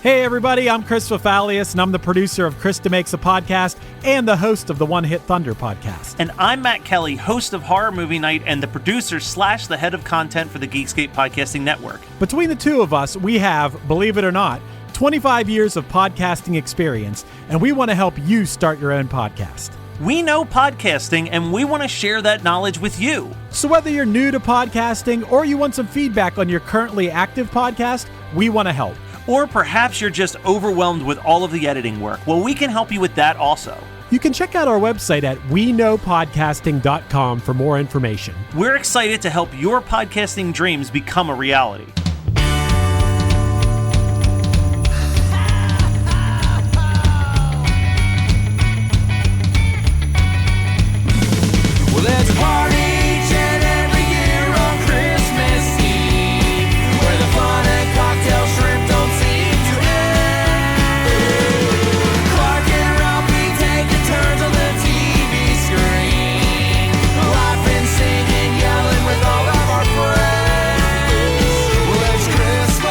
Hey everybody, I'm Chris Fafalius, and I'm the producer of Krista Makes a Podcast and the host of the One Hit Thunder podcast. And I'm Matt Kelly, host of Horror Movie Night and the producer / the head of content for the Geekscape Podcasting Network. Between the two of us, we have, believe it or not, 25 years of podcasting experience, and we want to help you start your own podcast. We know podcasting, and we want to share that knowledge with you. So whether you're new to podcasting or you want some feedback on your currently active podcast, we want to help. Or perhaps you're just overwhelmed with all of the editing work. Well, we can help you with that also. You can check out our website at weknowpodcasting.com for more information. We're excited to help your podcasting dreams become a reality. Well, there's a party each and every year on Christmas Eve, where the fun and cocktail shrimp don't seem to end. Clark and Ralphie taking turns on the TV screen, laughing, singing, yelling with all of our friends. Well, it's Christmas,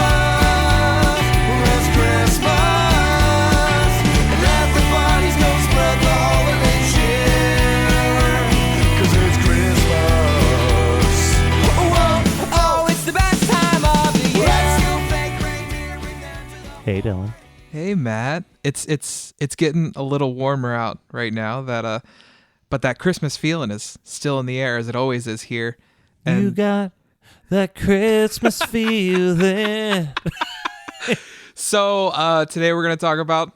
and let the bodies go spread the holiday cheer. 'Cause it's Christmas. Whoa, oh, it's the best time of the year. Let's go fake reindeer, bring them to the... Hey, Dylan. Hey Matt, it's getting a little warmer out right now. But that Christmas feeling is still in the air as it always is here. And You got that Christmas feeling. so today we're gonna talk about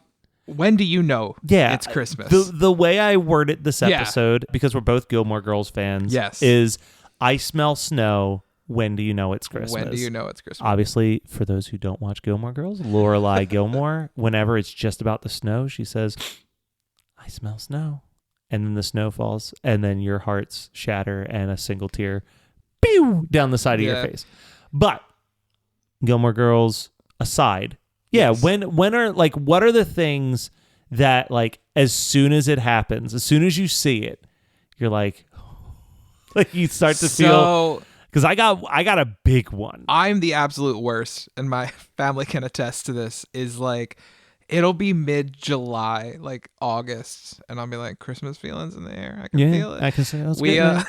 when do you know it's Christmas? The way I worded this Yeah. episode, because we're both Gilmore Girls fans, Yes. is I smell snow. When do you know it's Christmas? When do you know it's Christmas? Obviously, for those who don't watch Gilmore Girls, Lorelai Gilmore, whenever it's just about the snow, she says, I smell snow. And then the snow falls, and then your hearts shatter, and a single tear pew, down the side of your Yeah. face. But Gilmore Girls aside, yeah, Yes. when are, like, what are the things that, like, as soon as it happens, as soon as you see it, you're like you start to feel... So Because I got a big one. I'm the absolute worst, and my family can attest to this. Is like it'll be mid-July, like August, and I'll be like Christmas feelings in the air. I can feel it. I can say that's We good.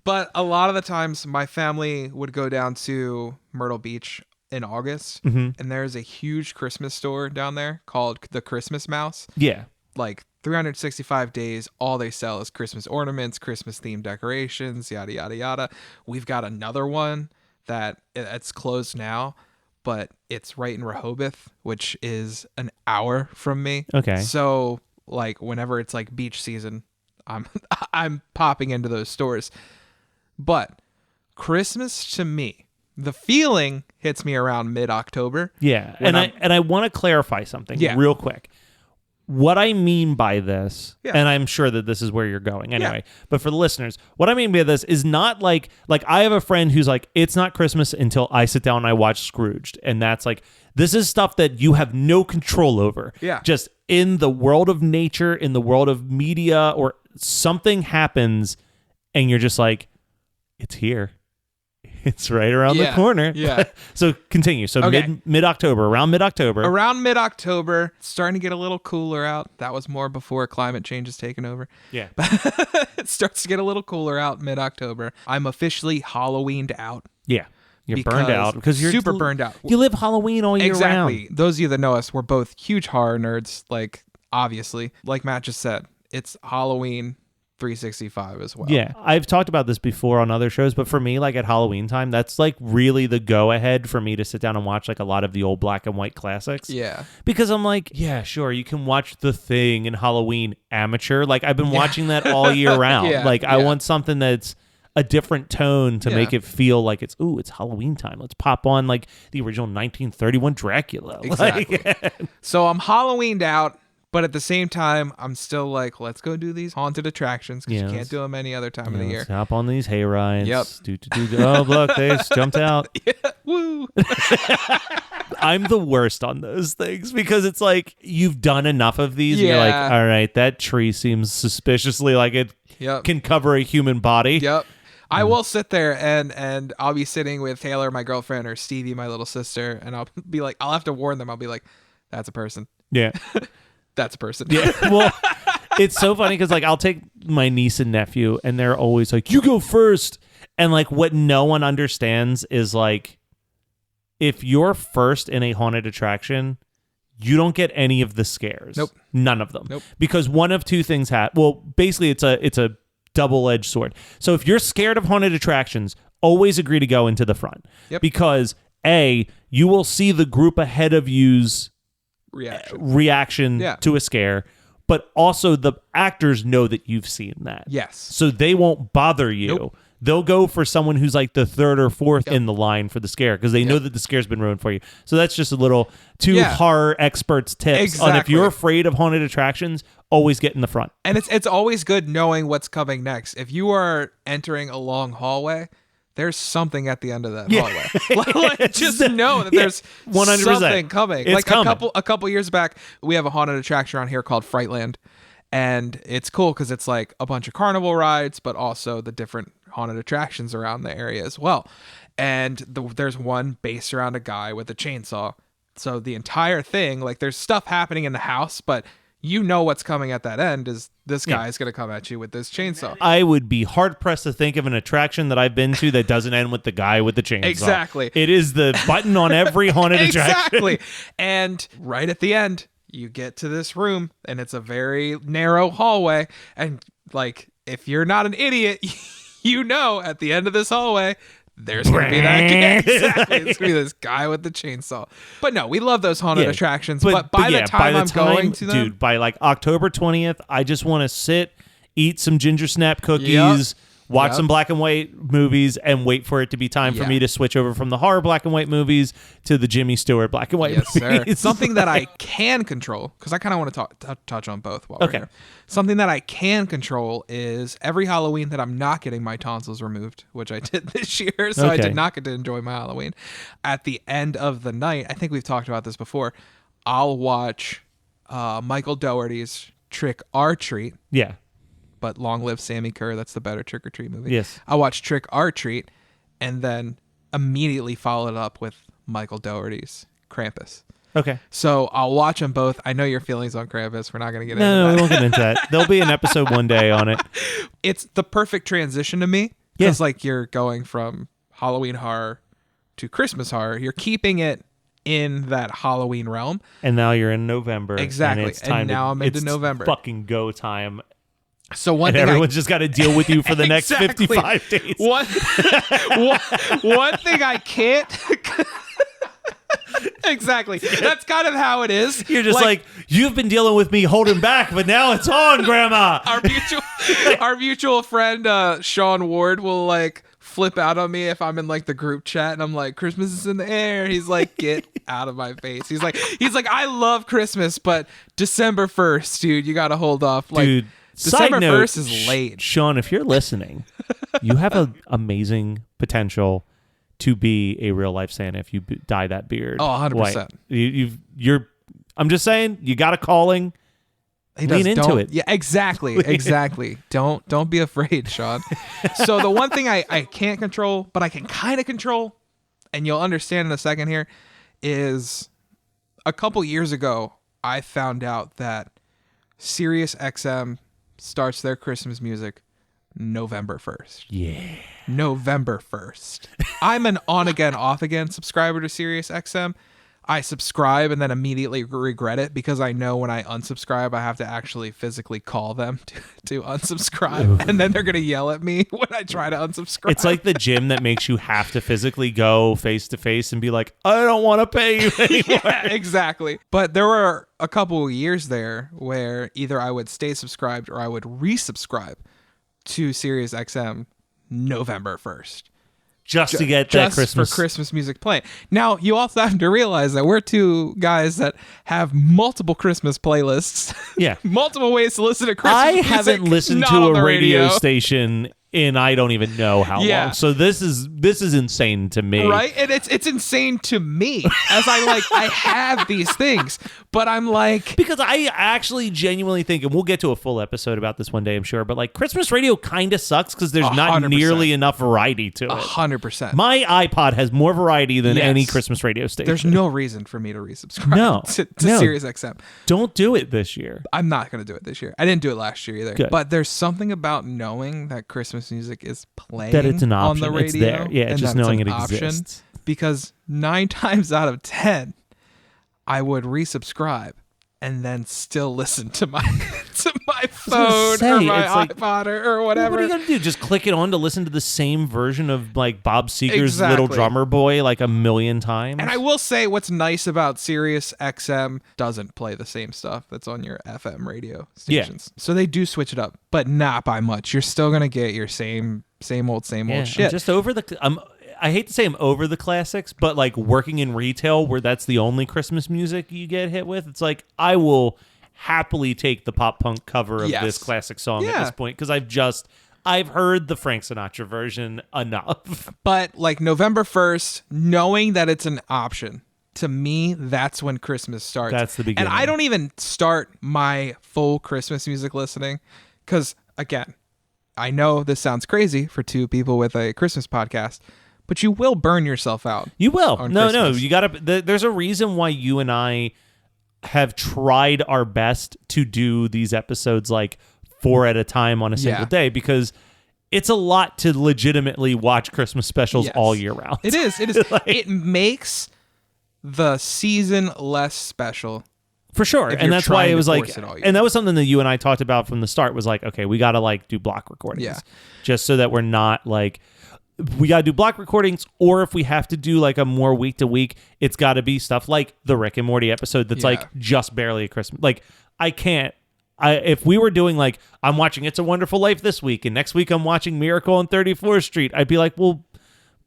but a lot of the times my family would go down to Myrtle Beach in August, Mm-hmm. and there's a huge Christmas store down there called the Christmas Mouse. Yeah. Like 365 days, all they sell is Christmas ornaments, Christmas themed decorations, yada yada yada. We've got another one that it's closed now, but it's right in Rehoboth, which is an hour from me. Okay. So like whenever it's like beach season, I'm popping into those stores. But Christmas to me, the feeling hits me around mid-October. Yeah. When And I want to clarify something real quick. What I mean by this, and I'm sure that this is where you're going anyway, but for the listeners, what I mean by this is not like I have a friend who's like, it's not Christmas until I sit down and I watch Scrooged. And that's like, this is stuff that you have no control over. Yeah. Just in the world of nature, in the world of media, or something happens and you're just like, it's here. It's right around the corner. Yeah. So continue. So Okay. mid-October, around mid-October. Around mid-October, it's starting to get a little cooler out. That was more before climate change has taken over. Yeah. It starts to get a little cooler out mid-October. I'm officially Halloweened out. Yeah. You're burned out because you're super burned out. You live Halloween all year Exactly. round. Those of you that know us, we're both huge horror nerds. Like, obviously, like Matt just said, it's Halloween 365 as well. Yeah. I've talked about this before on other shows, but for me, like at Halloween time, that's like really the go ahead for me to sit down and watch like a lot of the old black and white classics. Yeah. Because I'm like, yeah, sure, you can watch The Thing and Halloween amateur. Like I've been watching that all year round. Yeah, Like I yeah. want something that's a different tone to make it feel like it's Halloween time. Let's pop on like the original 1931 Dracula. Exactly. Like, So I'm Halloweened out, but at the same time, I'm still like, let's go do these haunted attractions because you can't do them any other time of the year. Let's hop on these hay rides. Yep. Oh, look, they just jumped out. Woo. I'm the worst on those things because it's like you've done enough of these. And you're like, Yeah. all right, that tree seems suspiciously like it Yep. can cover a human body. Yep. I will sit there and I'll be sitting with Taylor, my girlfriend, or Stevie, my little sister, and I'll be like, I'll have to warn them. I'll be like, that's a person. Yeah. That's a person. Yeah. Well, it's so funny because like I'll take my niece and nephew and they're always like, you go first. And like what no one understands is like, if you're first in a haunted attraction, you don't get any of the scares. Nope. None of them. Nope. Because one of two things happen. Well, basically it's a double-edged sword. So if you're scared of haunted attractions, always agree to go into the front. Yep. Because A, you will see the group ahead of you's reaction to a scare, but also the actors know that you've seen that. Yes. So they won't bother you. Nope. They'll go for someone who's like the third or fourth in the line for the scare because they know that the scare's been ruined for you. So that's just a little horror experts tips on if you're afraid of haunted attractions, always get in the front. And it's always good knowing what's coming next. If you are entering a long hallway, there's something at the end of that hallway. Like, just know that there's 100%. something coming. It's like coming. a couple years back, we have a haunted attraction around here called Frightland. And it's cool because it's like a bunch of carnival rides, but also the different haunted attractions around the area as well. And there's one based around a guy with a chainsaw. So the entire thing, like there's stuff happening in the house, but you know what's coming at that end is this guy is going to come at you with this chainsaw. I would be hard pressed to think of an attraction that I've been to that doesn't end with the guy with the chainsaw. Exactly. It is the button on every haunted attraction. Exactly. And right at the end, you get to this room and it's a very narrow hallway. And like, if you're not an idiot, you know at the end of this hallway, there's going to be that guy. Exactly. It's going to be this guy with the chainsaw. But no, we love those haunted attractions. But by the time I'm going to them, dude, by like October 20th, I just want to sit, eat some ginger snap cookies, watch some black and white movies, and wait for it to be time for me to switch over from the horror black and white movies to the Jimmy Stewart black and white movies. Sir. Something that I can control, because I kind of want to touch on both while we're here. Something that I can control is every Halloween that I'm not getting my tonsils removed, which I did this year, so I did not get to enjoy my Halloween. At the end of the night, I think we've talked about this before, I'll watch Michael Dougherty's Trick or Treat. Yeah. But Long Live Sammy Kerr, that's the better Trick or Treat movie. Yes. I watched Trick or Treat and then immediately followed up with Michael Dougherty's Krampus. Okay. So I'll watch them both. I know your feelings on Krampus. We're not going to get into that. No, we won't get into into that. There'll be an episode one day on it. It's the perfect transition to me. Because like you're going from Halloween horror to Christmas horror. You're keeping it in that Halloween realm. And now you're in November. Exactly. And, it's time and now I'm into November. Fucking go time. So one and thing everyone's just got to deal with you for the next 55 days. One thing I can't... Exactly. That's kind of how it is. You're just like, you've been dealing with me holding back, but now it's on, Grandma. Our mutual friend, Sean Ward, will like flip out on me if I'm in like the group chat and I'm like, Christmas is in the air. He's like, get out of my face. He's like, I love Christmas, but December 1st, dude, you got to hold off. Like, dude, December side note, 1st is late. Sean, if you're listening, you have an amazing potential to be a real life Santa if you dye that beard. Oh, 100%. You're. I'm just saying, you got a calling. Lean into it. Yeah, exactly. Exactly. Don't be afraid, Sean. So the one thing I can't control, but I can kind of control, and you'll understand in a second here, is a couple years ago, I found out that Sirius XM starts their Christmas music November 1st. Yeah. November 1st. I'm an on again, off again subscriber to Sirius XM. I subscribe and then immediately regret it because I know when I unsubscribe, I have to actually physically call them to unsubscribe. And then they're going to yell at me when I try to unsubscribe. It's like the gym that makes you have to physically go face to face and be like, I don't want to pay you anymore. Yeah, exactly. But there were a couple of years there where either I would stay subscribed or I would resubscribe to Sirius XM November 1st. Just to get that Christmas. For Christmas music playing. Now, you also have to realize that we're two guys that have multiple Christmas playlists. Yeah. Multiple ways to listen to Christmas music. I haven't listened to a radio station in I don't even know how long. So this is insane to me. Right? And it's insane to me as I have these things, but I'm like, because I actually genuinely think, and we'll get to a full episode about this one day, I'm sure, but like Christmas radio kind of sucks because there's 100%. Not nearly enough variety to it. 100%. My iPod has more variety than any Christmas radio station. There's no reason for me to resubscribe to Sirius XM. Don't do it this year. I'm not going to do it this year. I didn't do it last year either. Good. But there's something about knowing that Christmas music is playing that it's an option. on the radio. It's there. Yeah, and just knowing it exists. Because 9 times out of 10, I would resubscribe and then still listen to my phone or my iPod or whatever. What are you gonna do? Just click it on to listen to the same version of like Bob Seger's Little Drummer Boy like a million times? And I will say, what's nice about Sirius XM doesn't play the same stuff that's on your FM radio stations. So they do switch it up, but not by much. You're still gonna get your same old shit. I'm just over I hate to say I'm over the classics, but like working in retail where that's the only Christmas music you get hit with, it's like I will happily take the pop punk cover of this classic song at this point because I've heard the Frank Sinatra version enough. But like November 1st, knowing that it's an option, to me, that's when Christmas starts. That's the beginning. And I don't even start my full Christmas music listening because, again, I know this sounds crazy for two people with a Christmas podcast, but you will burn yourself out. You will. No, Christmas. you got to. There's a reason why you and I have tried our best to do these episodes like 4 at a time on a single day because it's a lot to legitimately watch Christmas specials all year round. It is. It makes the season less special. For sure. And that's why it was like, and that was something that you and I talked about from the start was like, okay, we got to like do block recordings just so that we're not like, we got to do block recordings, or if we have to do like a more week to week, it's got to be stuff like the Rick and Morty episode that's like just barely a Christmas. Like if we were doing like, I'm watching It's a Wonderful Life this week and next week I'm watching Miracle on 34th Street, I'd be like, well,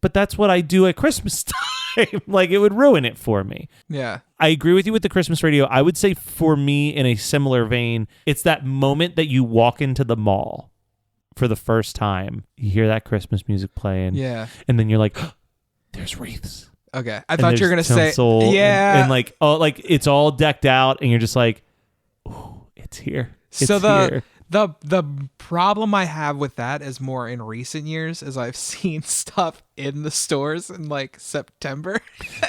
but that's what I do at Christmas time. Like it would ruin it for me. Yeah. I agree with you with the Christmas radio. I would say for me in a similar vein, it's that moment that you walk into the mall for the first time, you hear that Christmas music playing, and then you're like, oh, "There's wreaths." Okay, I thought you were gonna say, and like, oh, like it's all decked out, and you're just like, "Oh, it's here." The problem I have with that is more in recent years, as I've seen stuff in the stores in like September.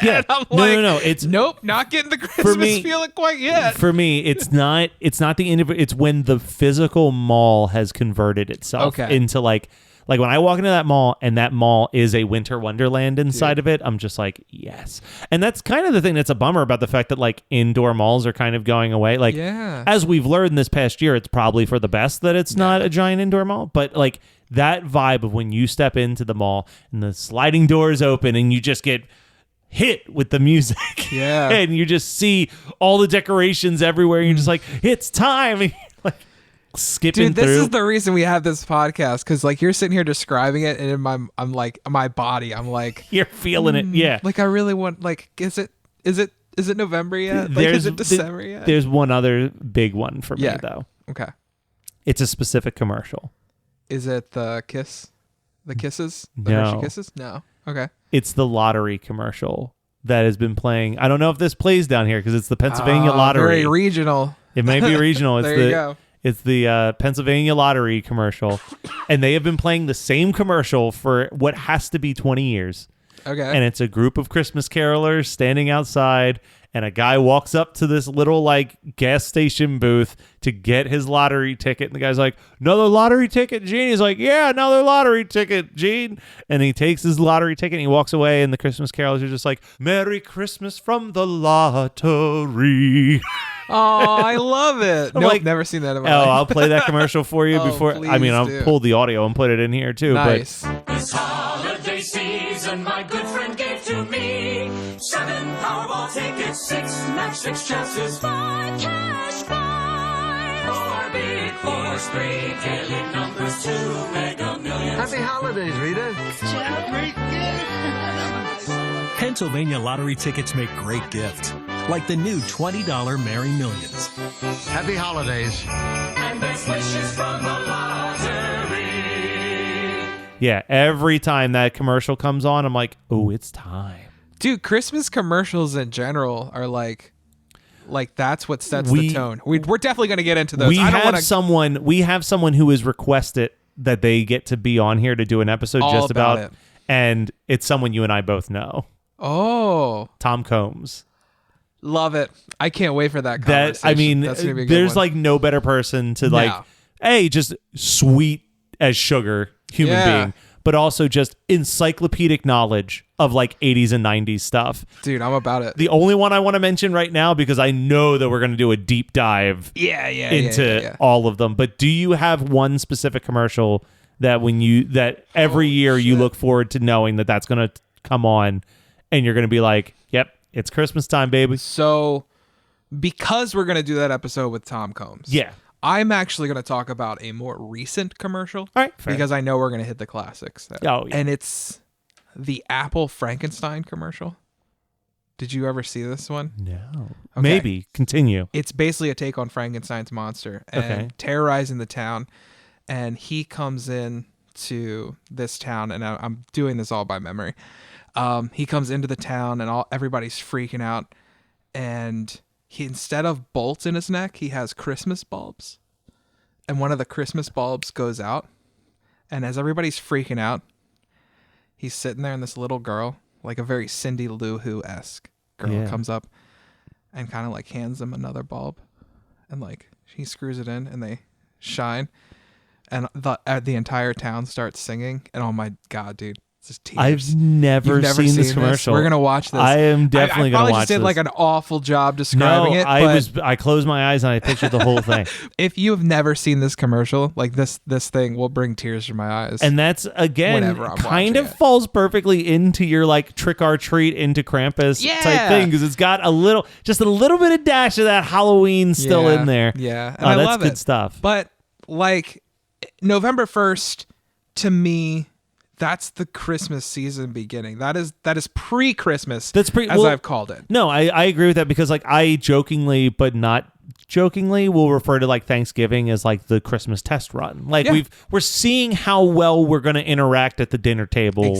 Yeah, and I'm no. It's not getting the Christmas feeling quite yet. For me, it's not the end of it. It's when the physical mall has converted itself into like when I walk into that mall and that mall is a winter wonderland inside of it, I'm just like, yes. And that's kind of the thing that's a bummer about the fact that like indoor malls are kind of going away. Like as we've learned this past year, it's probably for the best that it's not a giant indoor mall. But like that vibe of when you step into the mall and the sliding doors open and you just get hit with the music. Yeah. And you just see all the decorations everywhere. And you're just like, it's time. And you're like, skipping this through. is the reason we have this podcast, because like you're sitting here describing it, and in my body, I'm like, you're feeling it, Like I really want, like, is it November yet? Like, is it December yet? There's one other big one for me though. Okay, it's a specific commercial. Is it the kisses? The No. Hershey Kisses? No. Okay. It's the lottery commercial that has been playing. I don't know if this plays down here because it's the Pennsylvania lottery. Very regional. It may be regional. There you go. It's the Pennsylvania lottery commercial, and they have been playing the same commercial for what has to be 20 years. Okay. And it's a group of Christmas carolers standing outside, and a guy walks up to this little like gas station booth to get his lottery ticket, and the guy's like, "Another lottery ticket, Gene?" He's like, "Yeah, another lottery ticket, Gene." And he takes his lottery ticket and he walks away, and the Christmas carolers are just like, "Merry Christmas from the lottery." Oh, I love it. Nope, like, never seen that in my life. I'll play that commercial for you before. I mean, I'll pull the audio and put it in here too. Nice. But this holiday season, my good friend gave to me 7 Powerball tickets, 6 match, 6 chances, 5 cash prize, 4 big 4s, 3 daily numbers, 2 Mega Millions. Happy holidays, Rita. Pennsylvania lottery tickets make great gifts, like the new $20 Merry Millions. Happy holidays. And best wishes from the lottery. Yeah, every time that commercial comes on, I'm like, oh, it's time. Dude, Christmas commercials in general are like that's what sets the tone. We're definitely going to get into those. We have someone who has requested that they get to be on here to do an episode All just about about it. And it's someone you and I both know. Oh, Tom Combs. love it. I can't wait for that conversation. That's gonna be a good there's one. like no better person to like, hey, just sweet as sugar human being, but also just encyclopedic knowledge of like 80s and 90s stuff. Dude, I'm about it. The only one I want to mention right now, because I know that we're going to do a deep dive into all of them. But do you have one specific commercial that every year you look forward to knowing that that's going to come on and you're going to be like, yep, it's Christmas time, baby? So because we're going to do that episode with Tom Combs. Yeah. I'm actually going to talk about a more recent commercial. All right. Fair. Because I know we're going to hit the classics. Oh, yeah. And it's the Apple Frankenstein commercial. Did you ever see this one? No. Okay. Maybe. Continue. It's basically a take on Frankenstein's monster and terrorizing the town. And he comes in to this town, and I'm doing this all by memory. He comes into the town, and everybody's freaking out. And he, instead of bolts in his neck, he has Christmas bulbs. And one of the Christmas bulbs goes out. And as everybody's freaking out, he's sitting there, and this little girl, like a very Cindy Lou Who-esque girl, comes up and kind of like hands him another bulb. And like he screws it in, and they shine. And the entire town starts singing. And oh my God, dude. It's just tears. I've never seen this commercial. We're gonna watch this. I am definitely gonna watch this. I probably just did like an awful job describing it. I closed my eyes and I pictured the whole thing. If you have never seen this commercial, like this thing will bring tears to my eyes. And that's again kind of falls perfectly into your like trick or treat into Krampus type thing, because it's got just a little bit of dash of that Halloween still in there. Yeah, and I love good stuff. But like November 1st, to me, that's the Christmas season beginning. That is pre-Christmas. As I've called it. No, I agree with that, because like I jokingly, but not jokingly, will refer to like Thanksgiving as like the Christmas test run. Like we're seeing how well we're going to interact at the dinner table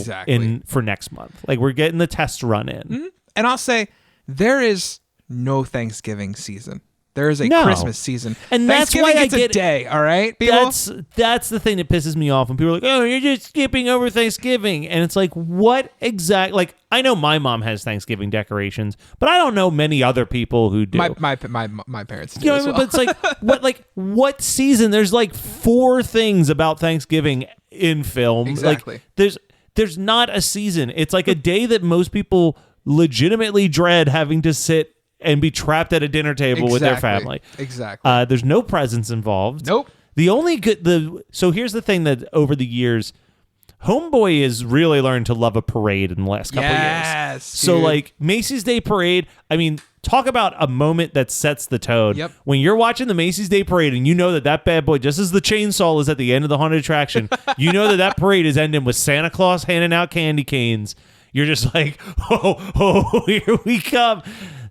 for next month. Like we're getting the test run in. Mm-hmm. And I'll say there is no Thanksgiving season. There is a Christmas season. And that's why I get a day, all right? People? That's the thing that pisses me off when people are like, oh, you're just skipping over Thanksgiving. And it's like, what exactly? Like, I know my mom has Thanksgiving decorations, but I don't know many other people who do. My parents do. You know what I mean? But it's like, what season? There's like 4 things about Thanksgiving in film. Exactly. Like, there's not a season. It's like a day that most people legitimately dread having to sit and be trapped at a dinner table with their family. Exactly. There's no presents involved. Nope. The only so here's the thing that over the years, Homeboy has really learned to love a parade in the last couple of years. Yes. So like Macy's Day Parade, I mean, talk about a moment that sets the tone. Yep. When you're watching the Macy's Day Parade and you know that bad boy, just as the chainsaw is at the end of the haunted attraction, you know that parade is ending with Santa Claus handing out candy canes. You're just like, oh, here we come.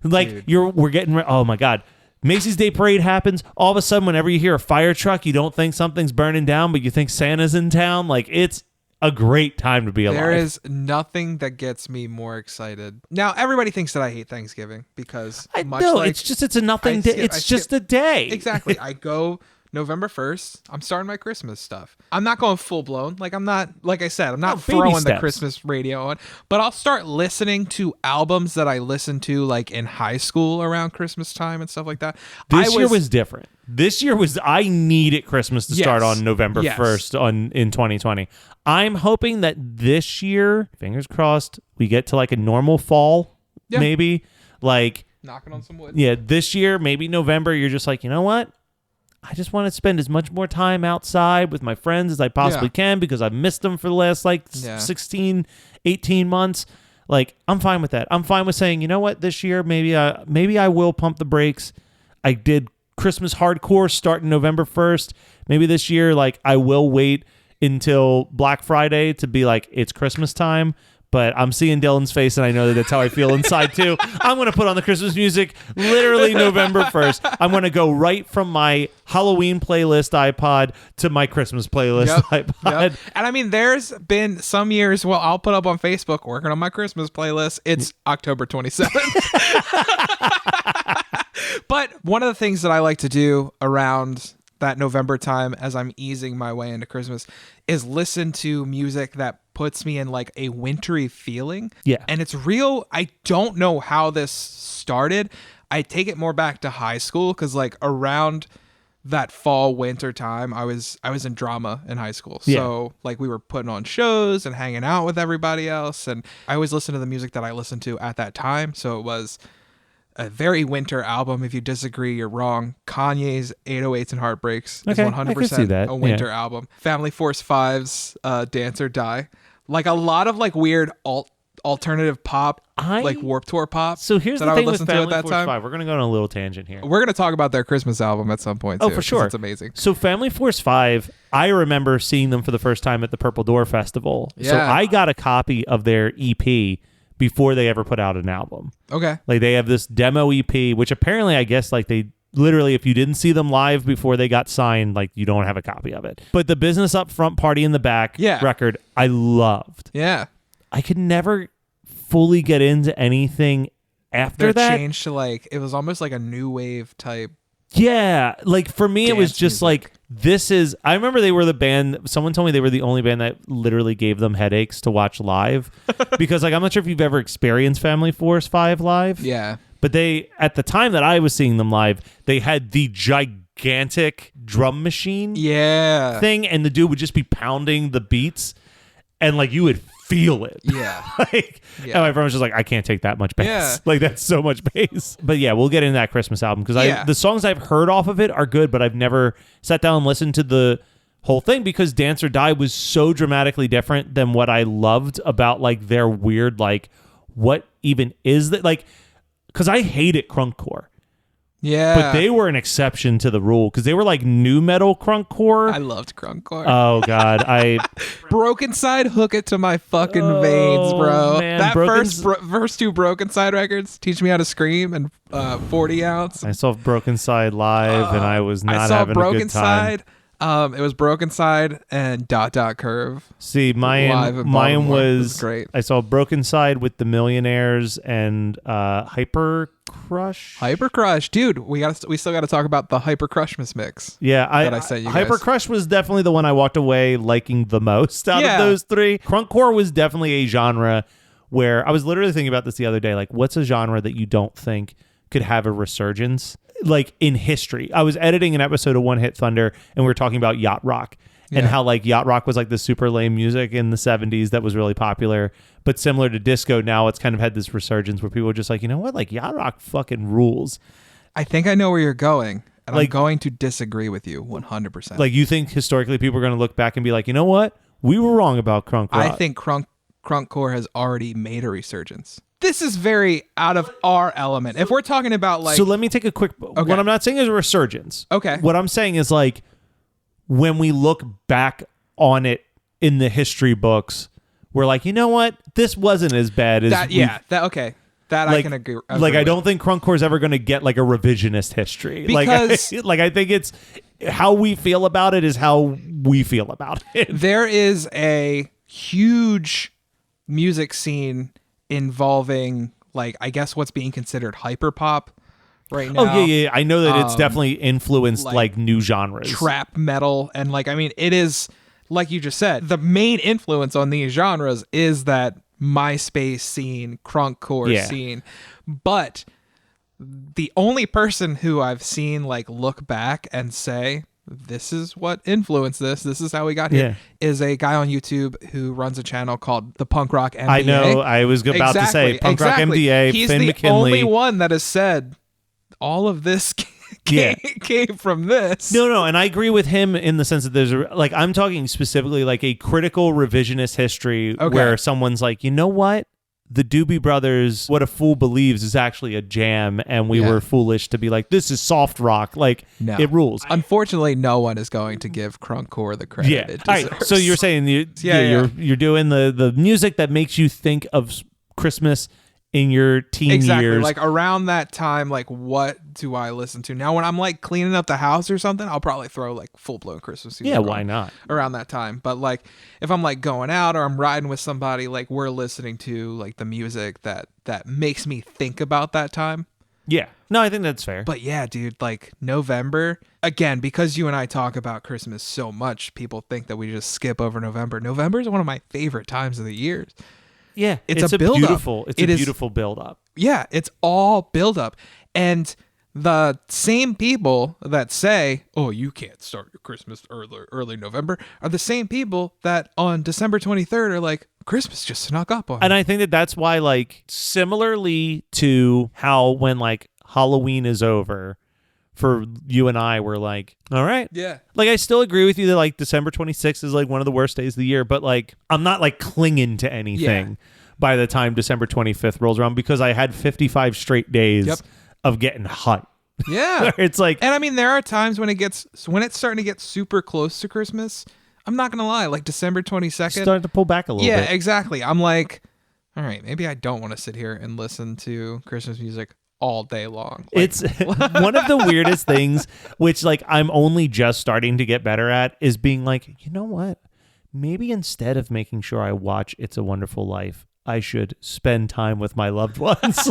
Like we're getting, oh my God. Macy's Day Parade happens. All of a sudden, whenever you hear a fire truck, you don't think something's burning down, but you think Santa's in town. Like, it's a great time to be alive. There is nothing that gets me more excited. Now, everybody thinks that I hate Thanksgiving because it's a nothing day. It's just a day. Exactly. I go November 1st, I'm starting my Christmas stuff. I'm not going full blown. Like I'm not throwing the Christmas radio on, but I'll start listening to albums that I listened to like in high school around Christmas time and stuff like that. This year was different. This year I needed Christmas to start on November 1st in 2020. I'm hoping that this year, fingers crossed, we get to like a normal fall, maybe. Like knocking on some wood. Yeah, this year, maybe November, you're just like, you know what? I just want to spend as much more time outside with my friends as I possibly can, because I've missed them for the last 16, 18 months. Like, I'm fine with that. I'm fine with saying, you know what, this year, maybe I will pump the brakes. I did Christmas hardcore starting November 1st. Maybe this year, like, I will wait until Black Friday to be like, it's Christmas time. but I'm seeing Dylan's face, and I know that that's how I feel inside too. I'm going to put on the Christmas music literally November 1st. I'm going to go right from my Halloween playlist iPod to my Christmas playlist iPod. Yep. And I mean, there's been some years, well, I'll put up on Facebook, working on my Christmas playlist. It's October 27th. But one of the things that I like to do around that November time as I'm easing my way into Christmas is listen to music that puts me in like a wintry feeling. Yeah. And it's real. I don't know how this started. I take it more back to high school because like around that fall winter time, I was in drama in high school. So like we were putting on shows and hanging out with everybody else. And I always listen to the music that I listened to at that time. So it was a very winter album. If you disagree, you're wrong. Kanye's 808s and Heartbreaks is 100% a winter album. Family Force 5's Dance or Die. Like a lot of like weird alternative pop, like Warped Tour pop. So here's that the I thing would with listen to Family at that Force time. 5. We're going to go on a little tangent here. We're going to talk about their Christmas album at some point too. Oh, for sure. It's amazing. So Family Force 5, I remember seeing them for the first time at the Purple Door Festival. So I got a copy of their EP before they ever put out an album. Okay. Like they have this demo EP, which apparently I guess like they literally, if you didn't see them live before they got signed, like you don't have a copy of it. But the Business Up Front, Party in the Back record, I loved. Yeah. I could never fully get into anything after that. Changed to like, it was almost like a new wave type. Yeah, like for me, it was just music. like, this is, I remember they were the band, someone told me they were the only band that literally gave them headaches to watch live. Because like, I'm not sure if you've ever experienced Family Force 5 live. Yeah. But they, at the time that I was seeing them live, they had the gigantic drum machine thing, and the dude would just be pounding the beats, and like you would feel it. Yeah. And my friend was just like, I can't take that much bass. Yeah. Like that's so much bass. But yeah, we'll get into that Christmas album because the songs I've heard off of it are good, but I've never sat down and listened to the whole thing because Dance or Die was so dramatically different than what I loved about like their weird, like, what even is that? Like, because I hated crunkcore. Yeah. But they were an exception to the rule because they were like new metal crunkcore. I loved crunkcore. Oh, God. Broken Side, hook it to my fucking veins, bro. Man. That first two Broken Side records, Teach Me How to Scream and 40 Ounce. I saw Broken Side live and I was not having a good time. Side. It was Broken Side and Dot Curve. See, mine was great. I saw Broken Side with the Millionaires and Hyper Crush. Hyper Crush, dude. We still got to talk about the Hyper Crushmas mix. Yeah, I sent you Hyper guys. Crush was definitely the one I walked away liking the most out of those three. Crunkcore was definitely a genre where I was literally thinking about this the other day. Like, what's a genre that you don't think could have a resurgence? Like in history, I was editing an episode of One Hit Thunder and we were talking about yacht rock and how like yacht rock was like the super lame music in the 70s that was really popular, but similar to disco now it's kind of had this resurgence where people are just like, you know what, like yacht rock fucking rules. I think I know where you're going, and Like- I'm going to disagree with you 100%. Like you think historically people are going to look back and be like, you know what, we were wrong about crunk rock. I think crunkcore has already made a resurgence. This is very out of our element. If we're talking about like, so let me take a quick, what I'm not saying is a resurgence. Okay. What I'm saying is like when we look back on it in the history books, we're like, you know what? This wasn't as bad as that. Yeah, that okay. That I can agree. Like I with. don't think crunkcore is ever going to get like a revisionist history. Because- like I think it's how we feel about it is how we feel about it. There is a huge music scene involving like I guess what's being considered hyper pop right now. Oh yeah. I know that it's definitely influenced like new genres. Trap metal, and like I mean it is like you just said, the main influence on these genres is that MySpace scene, crunkcore scene. But the only person who I've seen like look back and say this is what influenced this is how we got here, is a guy on YouTube who runs a channel called the Punk Rock MDA. I know, I was about to say Punk Rock MDA. He's Finn the McKinley. only one that has said all of this came from this. No, and I agree with him in the sense that there's like I'm talking specifically like a critical revisionist history where someone's like, you know what, the Doobie Brothers, What a Fool Believes, is actually a jam, and we were foolish to be like, this is soft rock. Like, it rules. Unfortunately, no one is going to give Crunkcore the credit it All deserves. right, so you're saying you're doing the music that makes you think of Christmas in your teen years. Like around that time, like what do I listen to? Now when I'm like cleaning up the house or something, I'll probably throw like full-blown Christmas music. Yeah, why not? Around that time. But like if I'm like going out or I'm riding with somebody, like we're listening to like the music that makes me think about that time. Yeah. No, I think that's fair. But yeah, dude, like November, again, because you and I talk about Christmas so much, people think that we just skip over November. November is one of my favorite times of the year. Yeah, it's a build-up. Beautiful build-up. Yeah, it's all build-up. And the same people that say, oh, you can't start your Christmas early November, are the same people that on December 23rd are like, Christmas just snuck up on me. And I think that's why, like, similarly to how when, like, Halloween is over, for you and I, we're like, all right. Yeah. Like, I still agree with you that, like, December 26th is, like, one of the worst days of the year. But, like, I'm not, like, clinging to anything by the time December 25th rolls around because I had 55 straight days of getting hyped. Yeah. It's like... And, I mean, there are times when it's starting to get super close to Christmas. I'm not going to lie. Like, December 22nd. Starting to pull back a little bit. Yeah, exactly. I'm like, all right, maybe I don't want to sit here and listen to Christmas music all day long. Like, it's one of the weirdest things, which like I'm only just starting to get better at, is being like, you know what? Maybe instead of making sure I watch It's a Wonderful Life, I should spend time with my loved ones.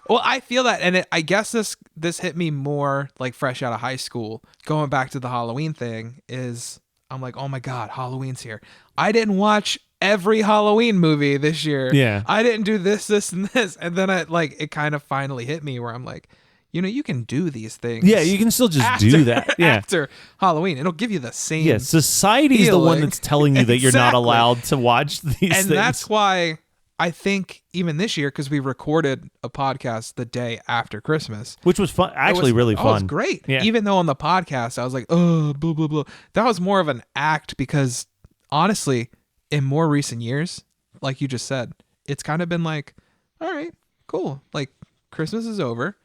Well, I feel that, and I guess this hit me more like fresh out of high school. Going back to the Halloween thing is, I'm like, oh my God, Halloween's here. I didn't watch every Halloween movie this year. Yeah. I didn't do this, and this. And then it kind of finally hit me where I'm like, you know, you can do these things. Yeah, you can still just do that. Yeah. After Halloween. It'll give you the same. Yeah, society is the one that's telling you that you're not Exactly. allowed to watch these things. And that's why I think even this year, because we recorded a podcast the day after Christmas. Which was fun. Actually, really fun. It was great. Yeah. Even though on the podcast, I was like, oh, blah, blah, blah. That was more of an act because honestly, in more recent years, like you just said, it's kind of been like, all right, cool. Like Christmas is over.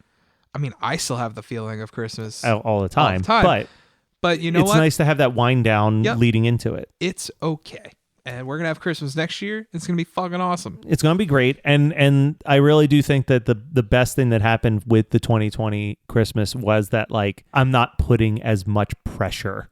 I mean, I still have the feeling of Christmas all the time. But you know it's what? nice to have that wind down leading into it. It's okay. And we're going to have Christmas next year. It's going to be fucking awesome. It's going to be great. And I really do think that the best thing that happened with the 2020 Christmas was that, like, I'm not putting as much pressure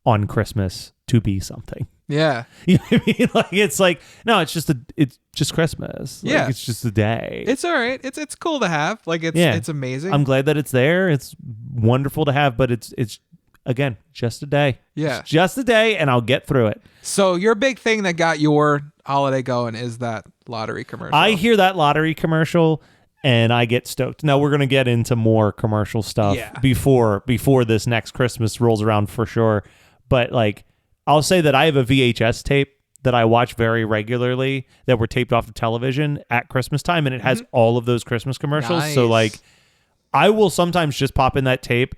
on Christmas to be something. Yeah. You know what I mean? Like, it's like, no, it's just Christmas. Like, Yeah. it's just a day. It's all right. It's cool to have. Like, it's amazing. I'm glad that it's there. It's wonderful to have, but it's again, just a day. Yeah. It's just a day, and I'll get through it. So your big thing that got your holiday going is that lottery commercial. I hear that lottery commercial, and I get stoked. Now, we're going to get into more commercial stuff before this next Christmas rolls around for sure. But, like, I'll say that I have a VHS tape that I watch very regularly that were taped off the television at Christmas time, and it has all of those Christmas commercials. Nice. So, like, I will sometimes just pop in that tape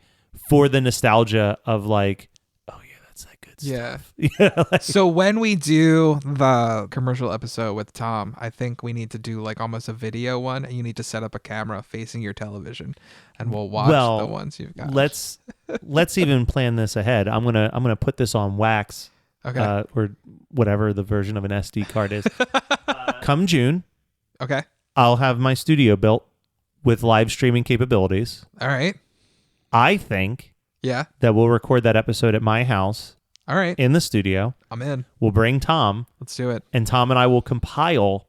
for the nostalgia of, like, oh, yeah, that's that good stuff. Yeah. Like, So when we do the commercial episode with Tom, I think we need to do like almost a video one, and you need to set up a camera facing your television, and we'll watch the ones you've got. Let's even plan this ahead. I'm gonna put this on wax, Okay. or whatever the version of an SD card is. Come June, Okay. I'll have my studio built with live streaming capabilities. All right. I think Yeah. that we'll record that episode at my house All right. in the studio. I'm in. We'll bring Tom, Let's do it. and Tom and I will compile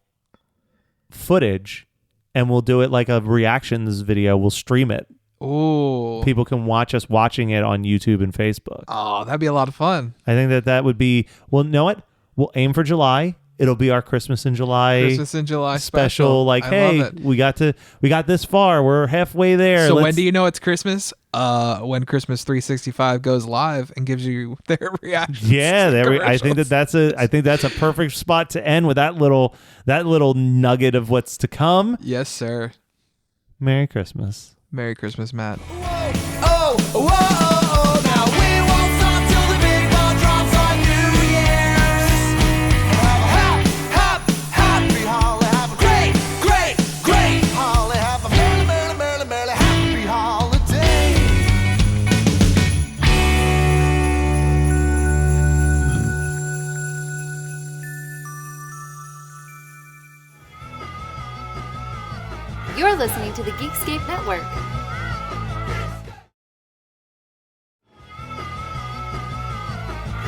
footage, and we'll do it like a reactions video. We'll stream it. Ooh. People can watch us watching it on YouTube and Facebook. Oh, that'd be a lot of fun. I think that would be, well, know what? We'll aim for July. It'll be our Christmas in July Christmas in July special. Like, I hey, love it. we got this far. We're halfway there. So when do you know it's Christmas? When Christmas 365 goes live and gives you their reaction. Yeah, I think that's a perfect spot to end with that little nugget of what's to come. Yes, sir. Merry Christmas. Merry Christmas, Matt. Oh, whoa, oh, now we won't stop till the big ball drops on New Year's. Happy Holiday. You're listening to the Geekscape Network.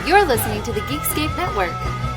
You're listening to the Geekscape Network.